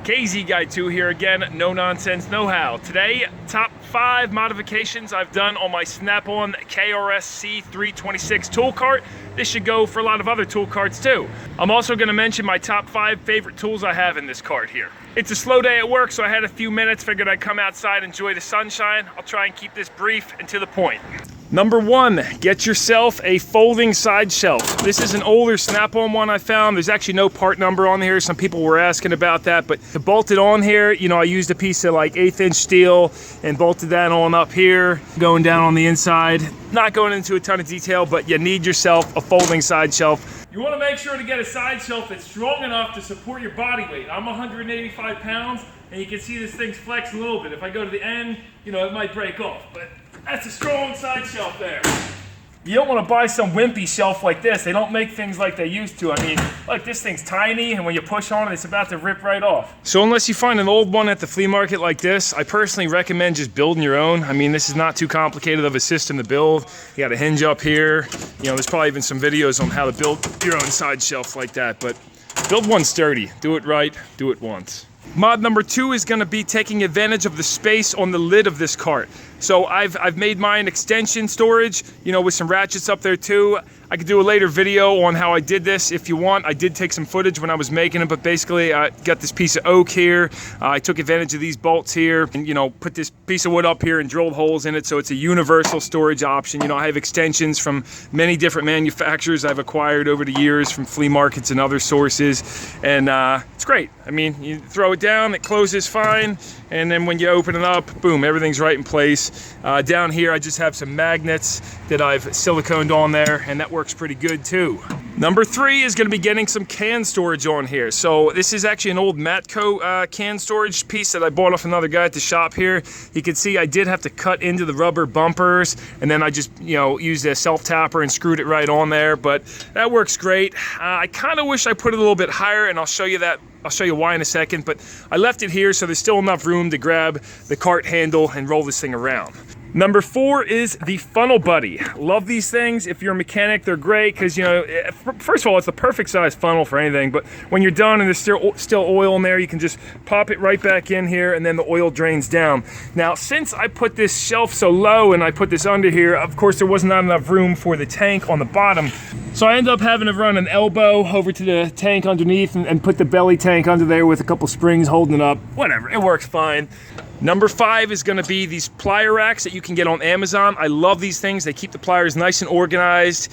KZ Guy 2 here again, No Nonsense Know-How. Today, top 5 modifications I've done on my Snap-on KRSC326 tool cart. This should go for a lot of other tool carts too. I'm also going to mention my top 5 favorite tools I have in this cart here. It's a slow day at work, so I had a few minutes, figured I'd come outside, enjoy the sunshine. I'll try and keep this brief and to the point. Number 1, get yourself a folding side shelf. This is an older Snap-on one I found. There's actually no part number on here. Some people were asking about that, but to bolt it on here, you know, I used a piece of like 1/8" steel and bolted that on up here, going down on the inside. Not going into a ton of detail, but you need yourself a folding side shelf. You want to make sure to get a side shelf that's strong enough to support your body weight. I'm 185 pounds, and you can see this thing's flex a little bit. If I go to the end, you know, it might break off, but that's a strong side shelf there. You don't want to buy some wimpy shelf like this. They don't make things like they used to. I mean, look, this thing's tiny, and when you push on it, it's about to rip right off. So unless you find an old one at the flea market like this, I personally recommend just building your own. I mean, this is not too complicated of a system to build. You got a hinge up here. You know, there's probably even some videos on how to build your own side shelf like that, but build one sturdy. Do it right, do it once. Mod number 2 is going to be taking advantage of the space on the lid of this cart. So I've made mine extension storage, you know, with some ratchets up there too. I could do a later video on how I did this if you want. I did take some footage when I was making it, but basically I got this piece of oak here. I took advantage of these bolts here and, you know, put this piece of wood up here and drilled holes in it, so it's a universal storage option. You know, I have extensions from many different manufacturers I've acquired over the years from flea markets and other sources, and it's great. I mean, you throw it down, it closes fine, and then when you open it up, boom, everything's right in place. Down here, I just have some magnets that I've siliconed on there, and that works pretty good too. Number 3 is going to be getting some can storage on here. So this is actually an old Matco can storage piece that I bought off another guy at the shop here. You can see I did have to cut into the rubber bumpers, and then I just, you know, used a self-tapper and screwed it right on there, but that works great. I kind of wish I put it a little bit higher, and I'll show you that. I'll show you why in a second, but I left it here so there's still enough room to grab the cart handle and roll this thing around. Number 4 is the Funnel Buddy. Love these things. If you're a mechanic, they're great because, you know, first of all, it's the perfect size funnel for anything, but when you're done and there's still oil in there, you can just pop it right back in here and then the oil drains down. Now, since I put this shelf so low and I put this under here, of course, there was not enough room for the tank on the bottom. So I ended up having to run an elbow over to the tank underneath and put the belly tank under there with a couple springs holding it up. Whatever, it works fine. Number 5 is going to be these plier racks that you can get on Amazon. I love these things. They keep the pliers nice and organized.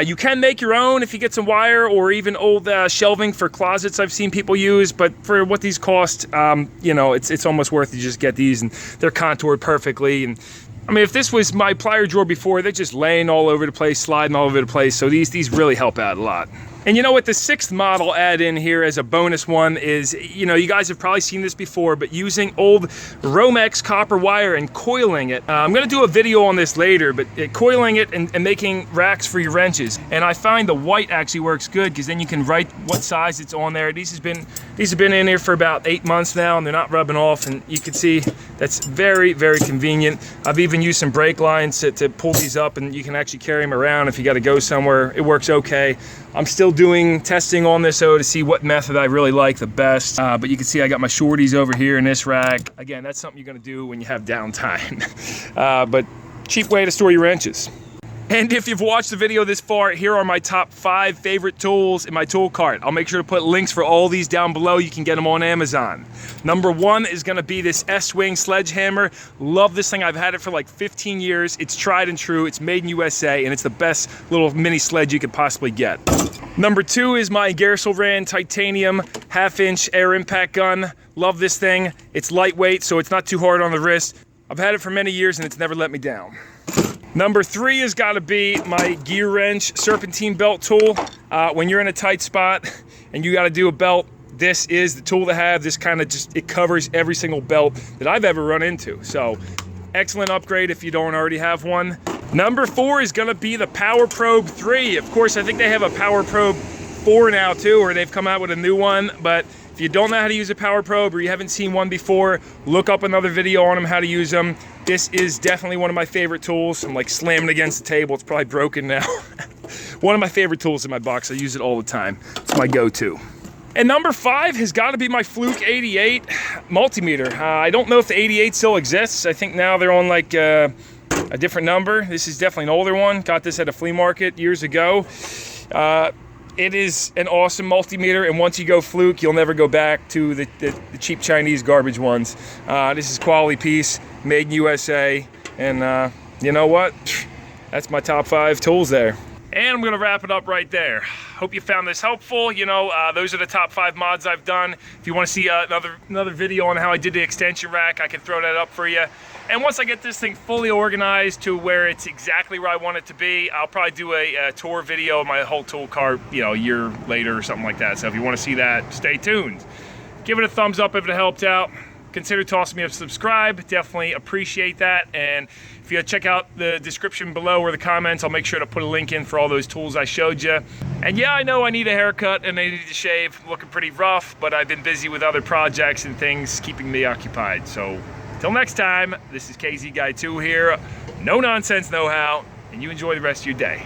You can make your own if you get some wire or even old shelving for closets I've seen people use, but for what these cost, you know, it's almost worth it to just get these, and they're contoured perfectly. And I mean, if this was my plier drawer before, they're just laying all over the place, sliding all over the place, so these really help out a lot. And you know what, the 6th mod I'll add in here as a bonus one is, you know, you guys have probably seen this before, but using old Romex copper wire and coiling it. I'm going to do a video on this later, but coiling it and making racks for your wrenches. And I find the white actually works good because then you can write what size it's on there. These have been in here for about 8 months now, and they're not rubbing off, and you can see that's very, very convenient. I've even used some brake lines to pull these up, and you can actually carry them around if you got to go somewhere. It works okay. I'm still doing testing on this to see what method I really like the best, but you can see I got my shorties over here in this rack. Again, that's something you're going to do when you have downtime, but cheap way to store your wrenches. And if you've watched the video this far, here are my top 5 favorite tools in my tool cart. I'll make sure to put links for all these down below. You can get them on Amazon. Number 1 is going to be this S-Wing sledgehammer. Love this thing. I've had it for like 15 years. It's tried and true. It's made in USA, and it's the best little mini sledge you could possibly get. Number 2 is my Garselran titanium 1/2" air impact gun. Love this thing. It's lightweight, so it's not too hard on the wrist. I've had it for many years, and it's never let me down. Number 3 has got to be my gear wrench serpentine belt tool. When you're in a tight spot and you got to do a belt, this is the tool to have. This kind of it covers every single belt that I've ever run into. So excellent upgrade if you don't already have one. Number 4 is going to be the Power Probe 3. Of course, I think they have a Power Probe 4 now too, or they've come out with a new one, but if you don't know how to use a Power Probe or you haven't seen one before, look up another video on them, how to use them. This is definitely one of my favorite tools. I'm like slamming against the table. It's probably broken now. One of my favorite tools in my box. I use it all the time. It's my go-to. And number 5 has got to be my Fluke 88 multimeter. I don't know if the 88 still exists. I think now they're on like a different number. This is definitely an older one. Got this at a flea market years ago. It is an awesome multimeter, and once you go Fluke, you'll never go back to the cheap Chinese garbage ones. This is quality piece, made in USA, and you know what? That's my top 5 tools there. And I'm gonna wrap it up right there. Hope you found this helpful. You know, those are the top 5 mods I've done. If you wanna see another video on how I did the extension rack, I can throw that up for you. And once I get this thing fully organized to where it's exactly where I want it to be, I'll probably do a tour video of my whole tool cart, you know, a year later or something like that. So if you wanna see that, stay tuned. Give it a thumbs up if it helped out. Consider tossing me a subscribe, definitely appreciate that. And if you check out the description below or the comments, I'll make sure to put a link in for all those tools I showed you. And yeah, I know I need a haircut and I need to shave, looking pretty rough, but I've been busy with other projects and things keeping me occupied. So till next time, this is KZ Guy 2 here, No Nonsense Know How, and you enjoy the rest of your day.